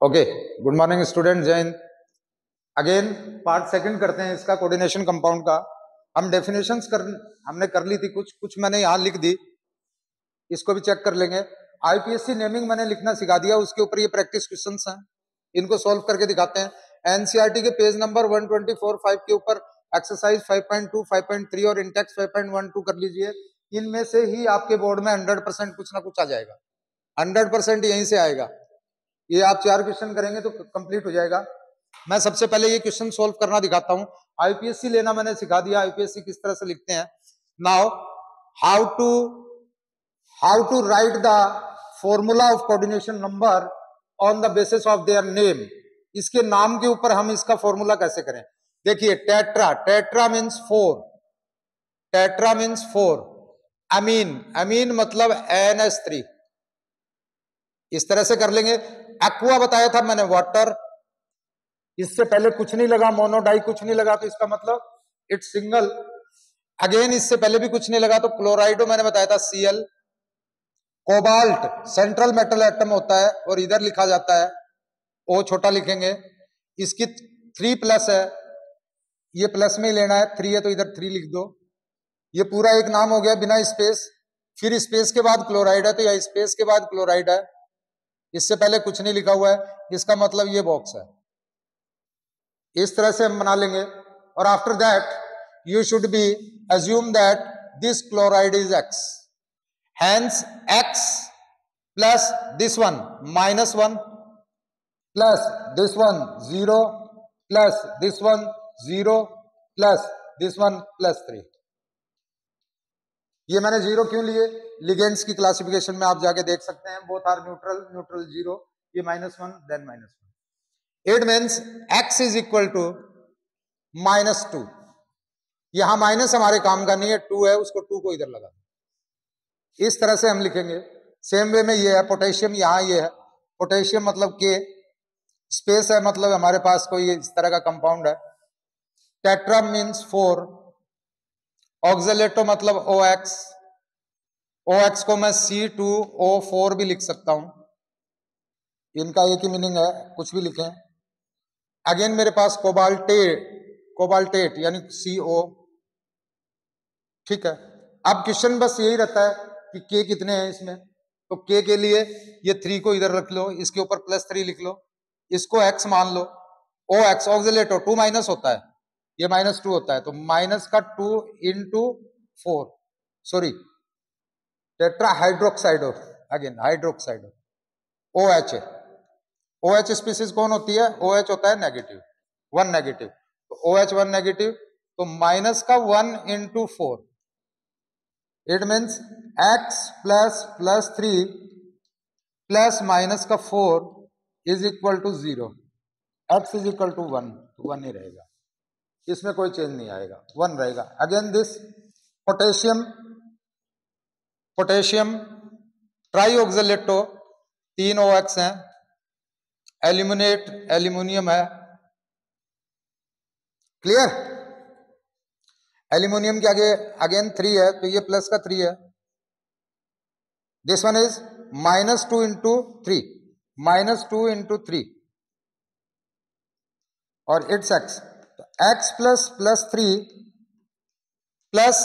Okay, good morning student, जय Hind. Again part second करते हैं इसका, कोऑर्डिनेशन कंपाउंड का। हम डेफिनेशंस हमने कर ली थी, कुछ मैंने यहाँ लिख दी, इसको भी चेक कर लेंगे। आईपीएससी नेमिंग मैंने लिखना सिखा दिया, उसके ऊपर ये प्रैक्टिस क्वेश्चंस हैं, इनको सॉल्व करके दिखाते हैं। एनसीईआरटी के पेज नंबर 124-5 के ऊपर एक्सरसाइज 5.2, 5.3 और इंटेक्स 5.12 कर लीजिए। इनमें से ही आपके बोर्ड में 100% कुछ ना कुछ आ जाएगा, 100% यहीं से आएगा। ये आप 4 क्वेश्चन करेंगे तो कंप्लीट हो जाएगा। मैं सबसे पहले ये क्वेश्चन सॉल्व करना दिखाता हूं। आईपीएससी लेना मैंने सिखा दिया, आईपीएससी किस तरह से लिखते हैं। Now how to write the formula of coordination number on the basis of their name. इसके नाम के ऊपर हम इसका फॉर्मूला कैसे करें। देखिए, टेट्रा मीन्स 4, टेट्रा मीन्स 4। अमीन मतलब NH3, इस तरह से कर लेंगे। एक्वा बताया था मैंने, वाटर, इससे पहले कुछ नहीं लगा, मोनोडाई कुछ नहीं लगा, तो इसका मतलब इट्स सिंगल। अगेन इससे पहले भी कुछ नहीं लगा तो क्लोराइडो मैंने बताया था Cl। Cobalt central metal atom होता है और इधर लिखा जाता है O, छोटा लिखेंगे। इसकी 3+ है, ये प्लस में ही लेना है, 3 है तो इधर 3 लिख दो। ये पूरा एक नाम हो गया बिना स्पेस। फिर स्पेस के बाद क्लोराइड है तो यह स्पेस के बाद क्लोराइड है, इससे पहले कुछ नहीं लिखा हुआ है, इसका मतलब ये बॉक्स है। इस तरह से हम बना लेंगे। और after that you should be assume that this chloride is X, hence X plus this one -1 plus this one 0 plus this one 0 plus this one +3। ये मैंने 0 क्यों लिए, लिगेंड्स की क्लासिफिकेशन में आप जाके देख सकते हैं, बोथ आर न्यूट्रल 0, ये -1 then -1। It means X is equal to -2। यहां माइनस हमारे काम का नहीं है, 2 है, उसको 2 को इधर लगा दो। इस तरह से हम लिखेंगे। सेम वे में ये है पोटेशियम, यहां ये है पोटेशियम मतलब K, स्पेस है मतलब हमारे पास कोई इस तरह का कंपाउंड है। टेट्रा मीन्स 4, ऑक्जेलेटो मतलब OX, OX को मैं C2O4 भी लिख सकता हूं, इनका एक ही मीनिंग है, कुछ भी लिखें। अगेन मेरे पास कोबाल्टेट यानी CO, ठीक है। अब क्वेश्चन बस यही रहता है कि K कितने हैं इसमें, तो K के लिए ये 3 को इधर रख लो, इसके ऊपर +3 लिख लो, इसको X मान लो। OX ऑक्जेलेटो 2 माइनस होता है, ये -2 होता है, तो माइनस का 2 × 4, sorry tetra hydroxido, again hydroxido. OH species कौन होती है, OH होता है नेगेटिव, 1 नेगेटिव, तो OH 1 नेगेटिव, तो माइनस का 1 × 4, it means X plus +3 plus minus का 4 is equal to 0। X is equal to 1, 1 ही रहेगा, इसमें कोई चेंज नहीं आएगा, 1 रहेगा। Again this potassium trioxalato 3 OX हैं, एल्यूमिनियम है, क्लियर। एल्यूमिनियम के आगे अगेन 3 है, तो ये प्लस का 3 है। दिस वन इज -2 × 3, -2 × 3 और इट्स X, तो X plus +3 plus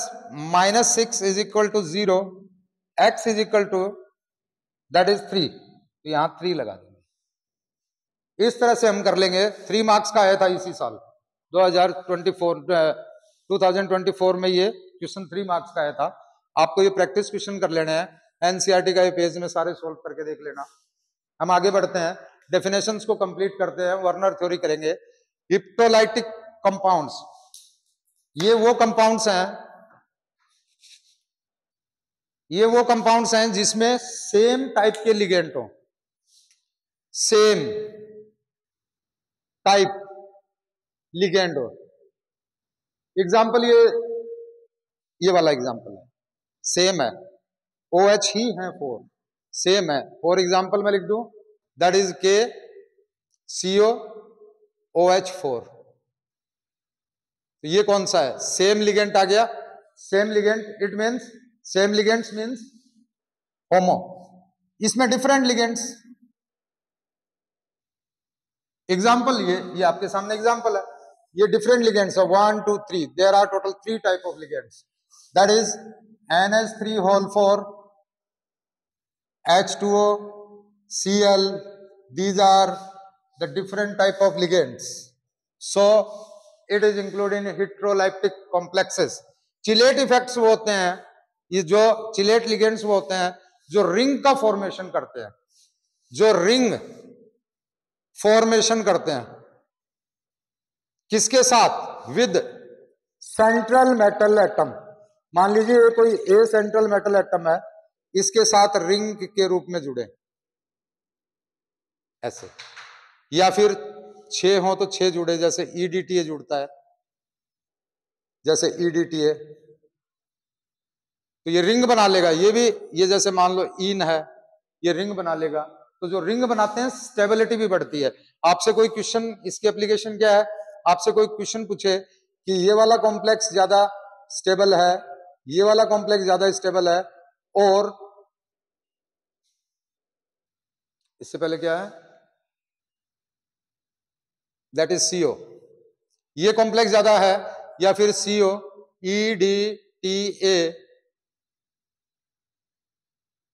-6 is equal to 0, X is equal to that is 3, तो यहां 3 लगा देंगे। इस तरह से हम कर लेंगे। 3 मार्क्स का आया था इसी साल 2024 में, ये क्वेश्चन 3 मार्क्स का आया था। आपको ये प्रैक्टिस क्वेश्चन कर लेने हैं, एनसीईआरटी का ये पेज में सारे सोल्व करके देख लेना। हम आगे बढ़ते हैं, डेफिनेशंस को कंप्लीट करते हैं, वर्नर थ्योरी करेंगे। इलेक्ट्रोलाइटिक कंपाउंड्स, ये वो कंपाउंड्स हैं जिसमें सेम टाइप के लिगेंड हो, सेम टाइप लिगेंड हो। एग्जाम्पल ये वाला एग्जाम्पल है, सेम है, OH ही है 4, सेम है। फॉर एग्जाम्पल मैं लिख दूं, दैट इज KCOOH4, तो ये कौन सा है, सेम लिगेंड आ गया। Same ligand, it means same ligands means homo. इसमें डिफरेंट लिगेंड्स, एग्जाम्पल ये आपके सामने एग्जाम्पल है, ये डिफरेंट लिगेंड्स है 1 2 3, there are total 3 type of ligands, that is NH3 H2O, Cl, these are the different type of ligands. So it is included in heteroliptic complexes. Chelate effects वो होते हैं, ये जो चिलेट लिगेंड्स वो होते हैं जो रिंग का फॉर्मेशन करते हैं, जो रिंग फॉर्मेशन करते हैं किसके साथ, विद सेंट्रल मेटल एटम। मान लीजिए कोई ए सेंट्रल मेटल एटम है, इसके साथ रिंग के रूप में जुड़े ऐसे, या फिर 6 हो तो 6 जुड़े, जैसे EDTA जुड़ता है, जैसे EDTA, तो ये रिंग बना लेगा। ये भी, ये जैसे मान लो इन है, ये रिंग बना लेगा। तो जो रिंग बनाते हैं स्टेबिलिटी भी बढ़ती है। आपसे कोई क्वेश्चन, इसकी एप्लीकेशन क्या है, आपसे कोई क्वेश्चन पूछे कि ये वाला कॉम्प्लेक्स ज्यादा स्टेबल है, ये वाला कॉम्प्लेक्स ज्यादा स्टेबल है, और इससे पहले क्या है, दैट इज CO, ये कॉम्प्लेक्स ज्यादा है, या फिर CO,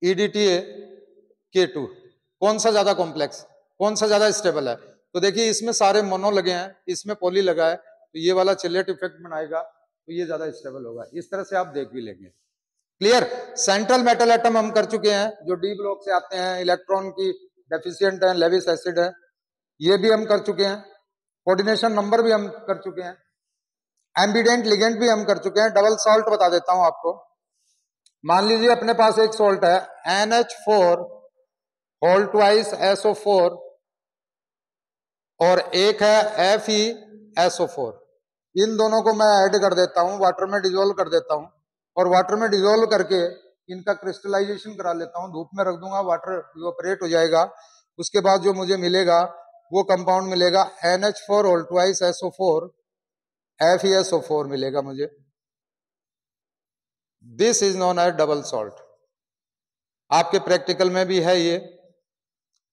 EDTA K2, कौन सा ज्यादा कॉम्प्लेक्स, कौन सा ज्यादा स्टेबल है। तो देखिए इसमें सारे मोनो लगे हैं, इसमें पॉली लगा है, तो ये वाला चिलेट इफेक्ट बनाएगा, तो ये ज्यादा स्टेबल होगा। इस तरह से आप देख भी लेंगे। क्लियर। सेंट्रल मेटल एटम हम कर चुके हैं, जो डी ब्लॉक से आते हैं, इलेक्ट्रॉन की डेफिशिएंट है, लेविस एसिड है, ये भी हम कर चुके हैं। कोऑर्डिनेशन नंबर भी हम कर चुके हैं। एम्बिडेंट लिगेंड भी हम कर चुके हैं। डबल सॉल्ट बता देता हूं आपको। मान लीजिए अपने पास एक सॉल्ट है NH4 होल ट्वाइस SO4, और एक है FeSO4। इन दोनों को मैं ऐड कर देता हूं, वाटर में डिजोल्व कर देता हूं, और वाटर में डिजोल्व करके इनका क्रिस्टलाइजेशन करा लेता हूं, धूप में रख दूंगा, वाटर इवोपरेट हो जाएगा। उसके बाद जो मुझे मिलेगा वो कंपाउंड मिलेगा NH4 whole twice SO4 FeSO4 मिलेगा मुझे। This is known as double salt. आपके प्रैक्टिकल में भी है ये,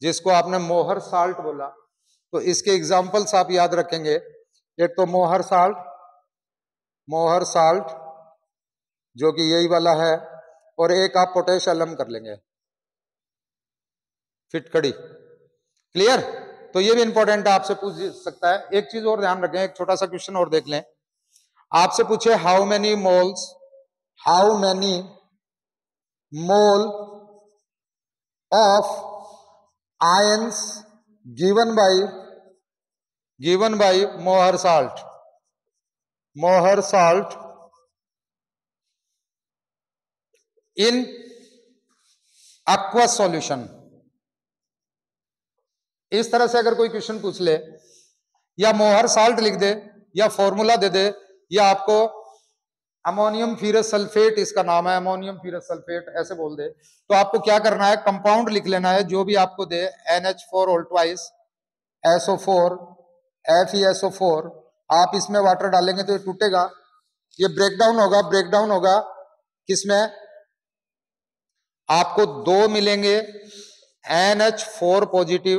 जिसको आपने मोहर साल्ट बोला। तो इसके एग्जाम्पल्स आप याद रखेंगे। एक तो मोहर साल्ट जो कि यही वाला है, और एक आप पोटेश एलम कर लेंगे, फिटकड़ी। क्लियर। तो ये भी इंपॉर्टेंट है, आपसे पूछ सकता है। एक चीज और ध्यान रखें, एक छोटा सा क्वेश्चन और देख लें। आपसे पूछे how many mole of ions given by मोहर साल्ट इन aqueous सॉल्यूशन। इस तरह से अगर कोई क्वेश्चन पूछ ले, या मोहर साल्ट लिख दे, या फॉर्मूला दे दे, या आपको अमोनियम फीरस सल्फेट इसका नाम है, अमोनियम फीरस सल्फेट ऐसे बोल दे, तो आपको क्या करना है, कंपाउंड लिख लेना है जो भी आपको दे। NH4 whole twice SO4 FeSO4। आप इसमें वाटर डालेंगे तो ये टूटेगा, ये ब्रेकडाउन होगा किसमें, आपको 2 मिलेंगे NH4 पॉजिटिव,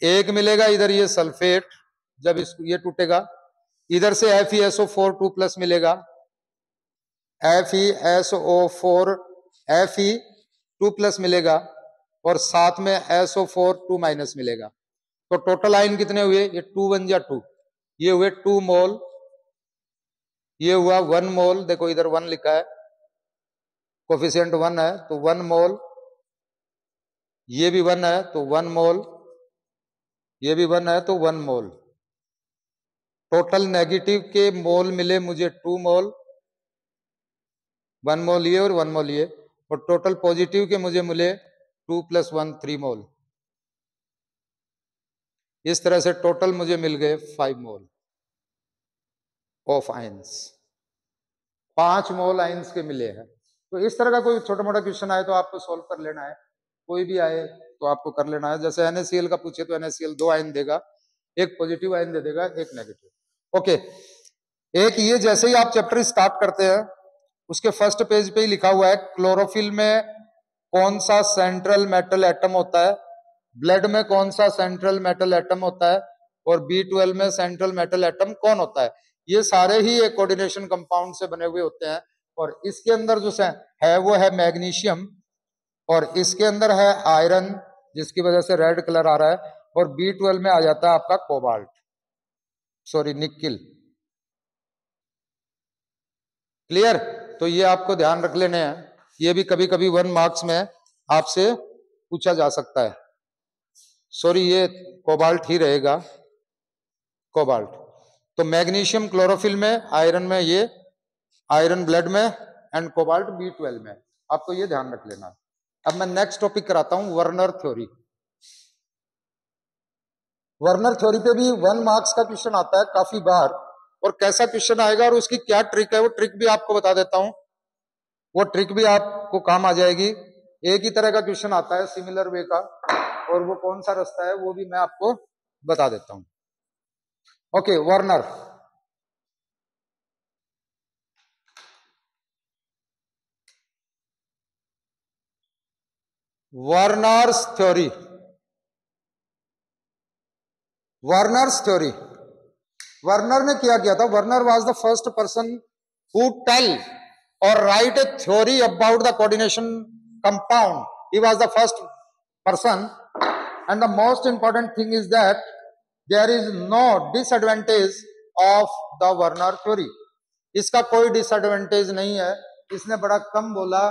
एक मिलेगा इधर ये सल्फेट, जब ये टूटेगा, इधर से FeSO4 2+ मिलेगा, FeSO4 Fe2+ मिलेगा, और साथ में SO4 2- मिलेगा। तो टोटल आयन कितने हुए, ये 2 1 जा 2, ये हुए 2 मोल, ये हुआ 1 मोल। देखो इधर 1 लिखा है, कोफिशिएंट 1 है तो 1 मोल, ये भी 1 है तो 1 मोल, ये भी 1 है तो 1 मोल। टोटल नेगेटिव के मोल मिले मुझे 2 मोल, 1 मोल ये और 1 मोल ये, और टोटल पॉजिटिव के मुझे मिले 2 + 1 3 मोल। इस तरह से टोटल मुझे मिल गए 5 mole of ions. 5 mole ions के मिले हैं। तो इस तरह का कोई छोटा मोटा क्वेश्चन आए तो आपको सॉल्व कर लेना है, कोई भी आए तो आपको कर लेना है। जैसे NaCl का पूछे तो NaCl 2 आयन देगा, एक पॉजिटिव आयन दे देगा, एक नेगेटिव। ओके, एक ये जैसे ही आप चैप्टर स्टार्ट करते हैं उसके फर्स्ट पेज पे ही लिखा हुआ है क्लोरोफिल में कौन सा सेंट्रल मेटल एटम होता है, ब्लड में कौन सा सेंट्रल मेटल एटम होता है और B12 में सेंट्रल मेटल एटम कौन होता है, ये सारे ही एक कोऑर्डिनेशन कंपाउंड से बने हुए होते हैं। और इसके अंदर जो है वो है मैग्नीशियम, और इसके अंदर है आयरन, जिसकी वजह से रेड कलर आ रहा है, और B12 में आ जाता है आपका कोबाल्ट, सॉरी निकिल। क्लियर? तो ये आपको ध्यान रख लेने हैं, ये भी कभी कभी 1 मार्क्स में आपसे पूछा जा सकता है। सॉरी ये कोबाल्ट ही रहेगा, कोबाल्ट। तो मैग्नीशियम क्लोरोफिल में, आयरन में, ये आयरन ब्लड में, एंड कोबाल्ट B12 में, आपको ये ध्यान रख लेना। अब मैं नेक्स्ट टॉपिक कराता हूं, वर्नर थ्योरी। वर्नर थ्योरी पे भी 1 मार्क्स का क्वेश्चन आता है काफी बार, और कैसा क्वेश्चन आएगा और उसकी क्या ट्रिक है वो ट्रिक भी आपको बता देता हूं, वो ट्रिक भी आपको काम आ जाएगी। एक ही तरह का क्वेश्चन आता है सिमिलर वे का, और वो कौन सा रास्ता है वो भी मैं आपको बता देता हूं। Okay, Werner. Werner's theory, Werner's theory. Werner ने क्या किया था? Werner was the first person who tell or write a theory about the coordination compound. He was the first person, and the most important thing is that there is no disadvantage of the Werner theory. इसका कोई disadvantage नहीं है। इसने बड़ा कम बोला,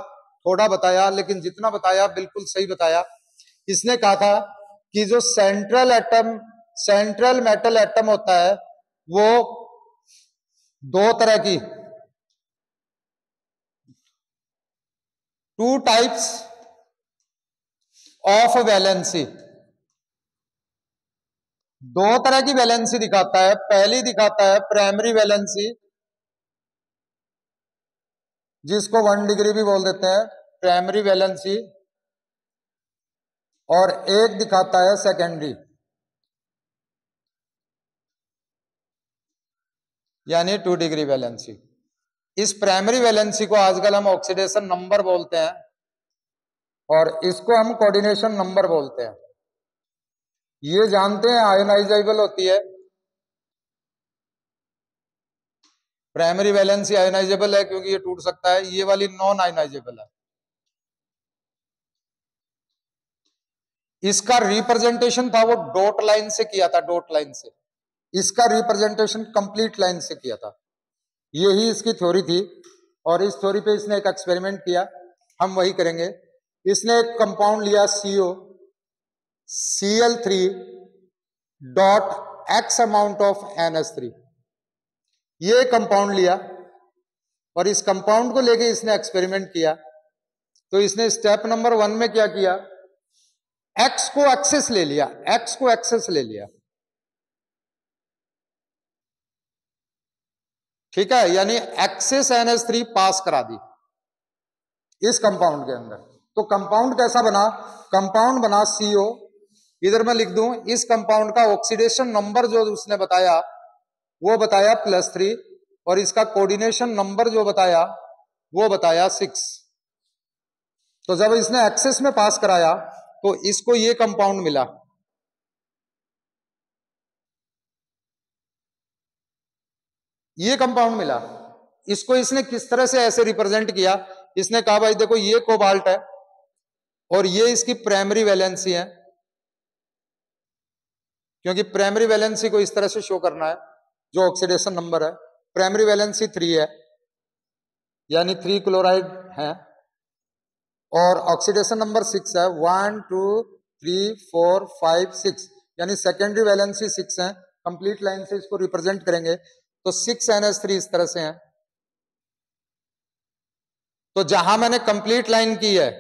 थोड़ा बताया, लेकिन जितना बताया बिल्कुल सही बताया। इसने कहा था कि जो central atom, central metal atom होता है वो दो तरह की, 2 टाइप्स ऑफ वैलेंसी, 2 तरह की वैलेंसी दिखाता है। पहली दिखाता है प्राइमरी वैलेंसी, जिसको 1 डिग्री भी बोल देते हैं, प्राइमरी वैलेंसी, और एक दिखाता है सेकेंडरी, यानी 2 डिग्री वैलेंसी। इस प्राइमरी वैलेंसी को आजकल हम ऑक्सीडेशन नंबर बोलते हैं, और इसको हम कोऑर्डिनेशन नंबर बोलते हैं। ये जानते हैं आयोनाइजेबल होती है, प्राइमरी वैलेंसी आयोनाइजेबल है क्योंकि ये टूट सकता है, ये वाली नॉन आयोनाइजेबल है। इसका रिप्रेजेंटेशन था वो डॉट लाइन से किया था, डॉट लाइन से। इसका रिप्रेजेंटेशन कंप्लीट लाइन से किया था। यही इसकी थ्योरी थी, और इस थ्योरी पे इसने एक एक्सपेरिमेंट किया, हम वही करेंगे। इसने एक कंपाउंड लिया CO Cl3 dot x amount of NH3, ये कंपाउंड लिया, और इस कंपाउंड को लेके इसने एक्सपेरिमेंट किया। तो इसने स्टेप नंबर 1 में क्या किया? x को एक्सेस ले लिया, x को एक्सेस ले लिया, ठीक है, यानी एक्सेस NH3 पास करा दी इस कंपाउंड के अंदर। तो कंपाउंड कैसा बना? कंपाउंड बना CO, इधर मैं लिख दूं, इस कंपाउंड का ऑक्सीडेशन नंबर जो उसने बताया वो बताया +3, और इसका कोऑर्डिनेशन नंबर जो बताया वो बताया 6। तो जब इसने एक्सेस में पास कराया तो इसको ये कंपाउंड मिला, ये कंपाउंड मिला। इसको इसने किस तरह से ऐसे रिप्रेजेंट किया? इसने कहा भाई देखो ये कोबाल्ट है और ये इसकी प्राइमरी वैलेंसी है, क्योंकि प्राइमरी वैलेंसी को इस तरह से शो करना है, जो ऑक्सीडेशन नंबर है। प्राइमरी वैलेंसी 3 है, यानी 3 क्लोराइड है, और ऑक्सीडेशन नंबर 6 है, 1 2 3 4 5 6, यानी सेकेंडरी वैलेंसी 6 है। कंप्लीट लाइन से इसको रिप्रेजेंट करेंगे तो 6 NH3 इस तरह से है। तो जहां मैंने कंप्लीट लाइन की है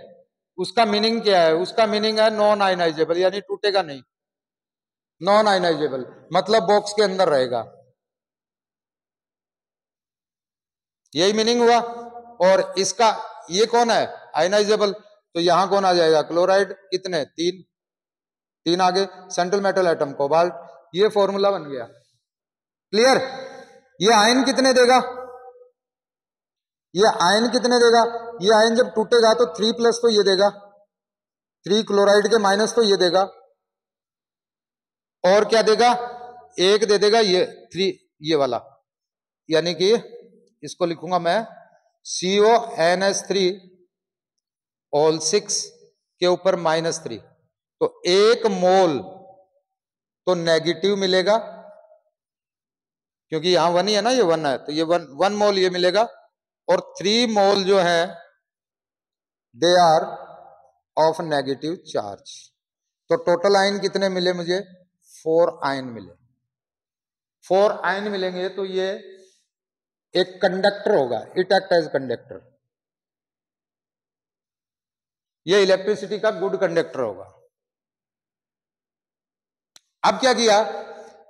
उसका मीनिंग क्या है? उसका मीनिंग है नॉन आयनाइजेबल, यानी टूटेगा नहीं, नॉन आयनाइजेबल मतलब बॉक्स के अंदर रहेगा, यही मीनिंग हुआ। और इसका ये कौन है? आयनाइजेबल, तो यहां कौन आ जाएगा? क्लोराइड। कितने? 3 आगे, सेंट्रल मेटल एटम कोबाल्ट, ये फॉर्मूला बन गया। क्लियर? ये आयन कितने देगा? ये आयन कितने देगा? ये आयन जब टूटेगा तो 3 प्लस तो ये देगा, 3 क्लोराइड के माइनस तो ये देगा, और क्या देगा, एक दे देगा ये 3, ये वाला, यानी कि इसको लिखूंगा मैं CONH3 होल 6 के ऊपर -3, तो 1 मोल तो नेगेटिव मिलेगा, क्योंकि यहां 1 ही है ना, ये 1 है, तो ये 1 मोल ये मिलेगा, और 3 मोल जो है they are of negative charge. तो टोटल आयन कितने मिले मुझे, 4 आयन मिले। 4 आयन मिलेंगे तो ये एक कंडक्टर होगा, इट एक्ट एज कंडक्टर, ये इलेक्ट्रिसिटी का गुड कंडक्टर होगा। अब क्या किया,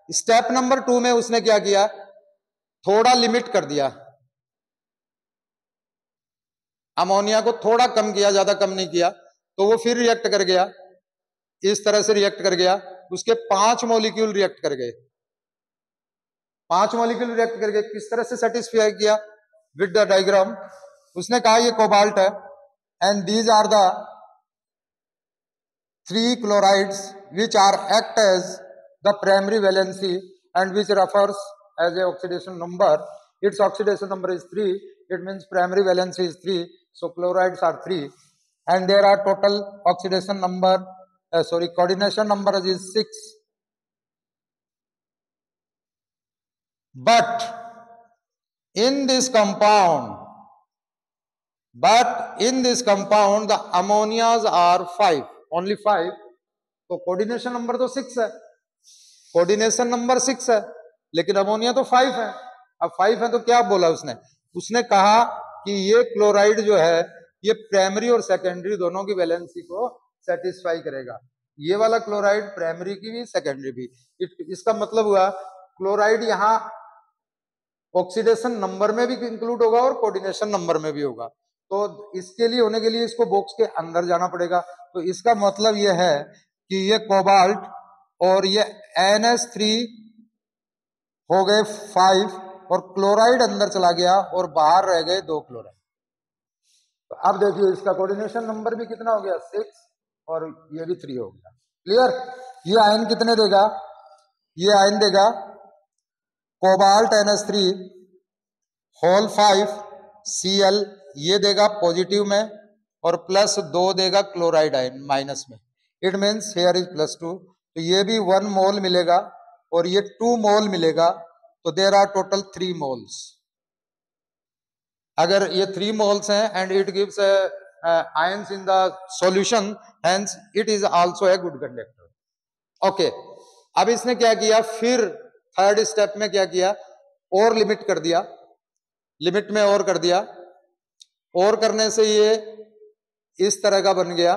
स्टेप नंबर 2 में उसने क्या किया, थोड़ा लिमिट कर दिया, अमोनिया को थोड़ा कम किया, ज्यादा कम नहीं किया, तो वो फिर रिएक्ट कर गया, इस तरह से रिएक्ट कर गया, उसके 5 मॉलिक्यूल रिएक्ट कर गए, 5 मॉलिक्यूल रिएक्ट कर गए। किस तरह से सेटिस्फाई किया, विद द डायग्राम। उसने कहा ये कोबाल्ट है, and these are the 3 chlorides which are act as the primary valency and which refers as a oxidation number. Its oxidation number is 3. It means primary valency is 3. So chlorides are 3, and there are total oxidation number. Coordination number is 6. But in this compound, the ammonias are 5. Only 5, तो coordination number तो 6 है, coordination number 6 है, लेकिन ammonia तो 5 है। अब 5 है तो क्या बोला उसने कहा कि ये क्लोराइड जो है ये प्राइमरी और सेकेंडरी दोनों की वैलेंसी को सेटिस्फाई करेगा। ये वाला क्लोराइड प्राइमरी की भी, सेकेंडरी भी। इसका मतलब हुआ क्लोराइड यहाँ ऑक्सीडेशन नंबर में भी इंक्लूड होगा और कोऑर्डिनेशन नंबर में भी होगा। तो इसके लिए होने के लिए इसको बॉक्स के अंदर जाना पड़ेगा। तो इसका मतलब यह है कि ये कोबाल्ट और ये NH3 हो गए 5, और क्लोराइड अंदर चला गया और बाहर रह गए 2 क्लोराइड। तो अब देखिए इसका कोऑर्डिनेशन नंबर भी कितना हो गया, 6, और ये भी 3 हो गया। क्लियर। ये आयन कितने देगा, ये आयन देगा कोबाल्ट NH3 होल 5 Cl, ये देगा पॉजिटिव में, और +2 देगा क्लोराइड आयन माइनस में। इट मीन्स हेयर इज +2, तो ये भी 1 मोल मिलेगा और ये 2 मोल मिलेगा, तो देयर आर टोटल 3 मोल्स। अगर ये 3 मोल्स हैं and it gives ions in the solution, hence it is also a good conductor. Okay, अब इसने क्या किया, फिर थर्ड स्टेप में क्या किया, और लिमिट कर दिया, लिमिट में और कर दिया, और करने से ये इस तरह का बन गया,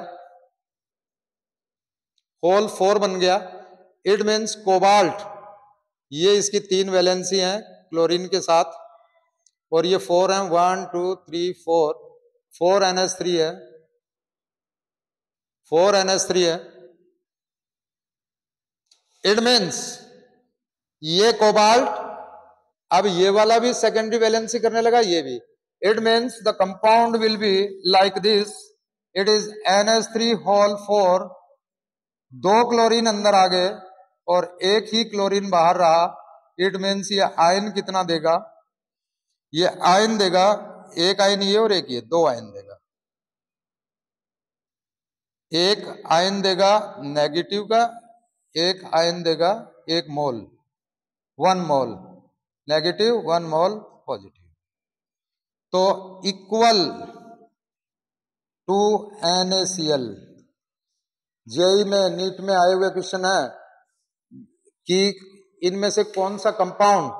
होल 4 बन गया। इट मीन्स कोबाल्ट, ये इसकी 3 वैलेंसी हैं क्लोरीन के साथ, और ये 4 हैं, 1 2 3 4 NH3 है, 4 NH3 है। इट मीन्स ये कोबाल्ट अब ये वाला भी सेकेंडरी वैलेंसी करने लगा, ये भी। It means the compound will be like this, it is NH3 whole 4, 2 chlorine अंदर आ गए और 1 ही क्लोरीन बाहर रहा। इट मीन्स ये आयन कितना देगा, ये आयन देगा, 1 आयन ये और 1 ये, 2 आयन देगा। 1 आयन देगा नेगेटिव का, 1 आयन देगा 1 मोल, 1 मोल नेगेटिव, 1 मोल पॉजिटिव। तो इक्वल टू NaCl। जेई में, नीट में आए हुए क्वेश्चन है कि इनमें से कौन सा compound,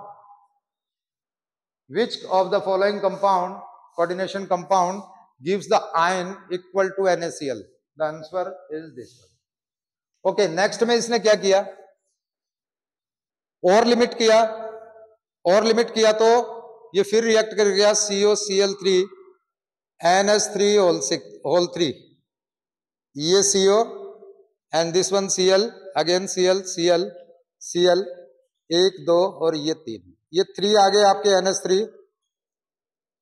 which of the following compound, coordination compound, gives the ion equal to NaCl? The answer is this one. Okay, next में इसने क्या किया, और लिमिट किया, और लिमिट किया तो ये फिर रिएक्ट कर गया COCl3 NH3 होल 3, ये CO and this one Cl, again Cl Cl Cl, 1 2 और ये 3, ये 3 आ गए आपके NH3।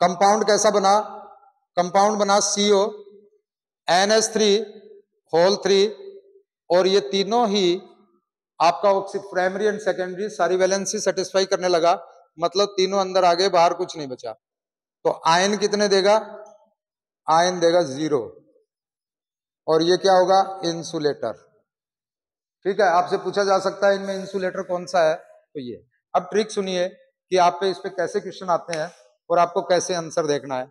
कंपाउंड कैसा बना, कंपाउंड बना CO NH3 होल 3, और ये तीनों ही आपका प्राइमरी एंड सेकेंडरी सारी वैलेंसी सेटिस्फाई करने लगा, मतलब तीनों अंदर आ गए, बाहर कुछ नहीं बचा। तो आयन कितने देगा? आयन देगा 0, और ये क्या होगा? इंसुलेटर। ठीक है, आपसे पूछा जा सकता है इनमें इंसुलेटर कौन सा है, तो ये। अब ट्रिक सुनिए कि आप पे इस पे कैसे क्वेश्चन आते हैं और आपको कैसे आंसर देखना है।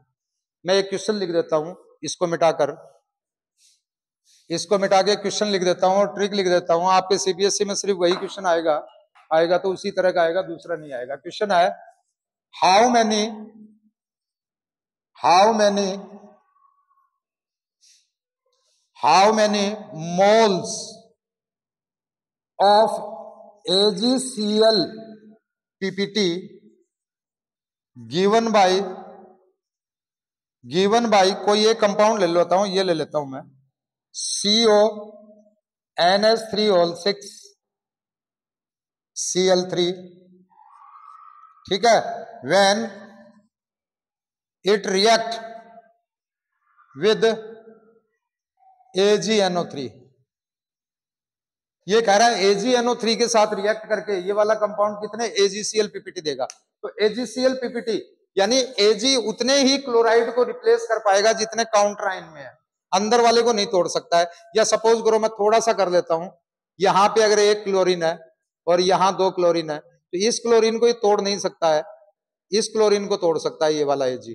मैं एक क्वेश्चन लिख देता हूं, इसको मिटाकर, इसको मिटा के क्वेश्चन लिख देता हूं और ट्रिक लिख देता हूं। आपके सीबीएसई में सिर्फ वही क्वेश्चन आएगा तो उसी तरह का आएगा, दूसरा नहीं आएगा। क्वेश्चन है how many moles of AgCl PPT given by कोई एक कंपाउंड ले लेता हूं, ये ले लेता हूं मैं, CONH3 Cl3, ठीक है, when it react with AgNO3। ये कह रहा है AgNO3 के साथ रिएक्ट करके ये वाला कंपाउंड कितने AgCl PPT देगा। तो AgCl PPT यानी Ag उतने ही क्लोराइड को रिप्लेस कर पाएगा जितने काउंटर आयन में है, अंदर वाले को नहीं तोड़ सकता है। या सपोज करो मैं थोड़ा सा कर लेता हूं, यहां पे अगर 1 क्लोरीन है और यहां 2 क्लोरीन है, तो इस क्लोरीन को ये तोड़ नहीं सकता है, इस क्लोरीन को तोड़ सकता है ये वाला Ag।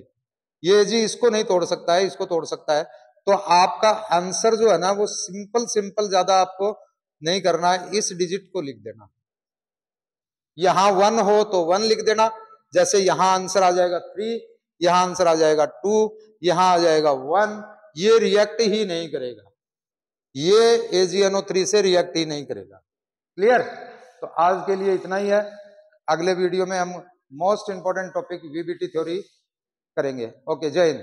ये Ag इसको नहीं तोड़ सकता है, इसको तोड़ सकता है। तो आपका आंसर जो है ना वो सिंपल ज्यादा आपको नहीं करना है, इस डिजिट को लिख देना। यहां 1 हो तो 1 लिख देना, जैसे यहां आंसर आ जाएगा 3, यहां आंसर आ जाएगा 2, यहां आ जाएगा 1। ये रिएक्ट ही नहीं करेगा, ये AgNO3 से रिएक्ट ही नहीं करेगा। क्लियर? तो आज के लिए इतना ही है। अगले वीडियो में हम most important topic VBT theory करेंगे। ओके, जय हिंद।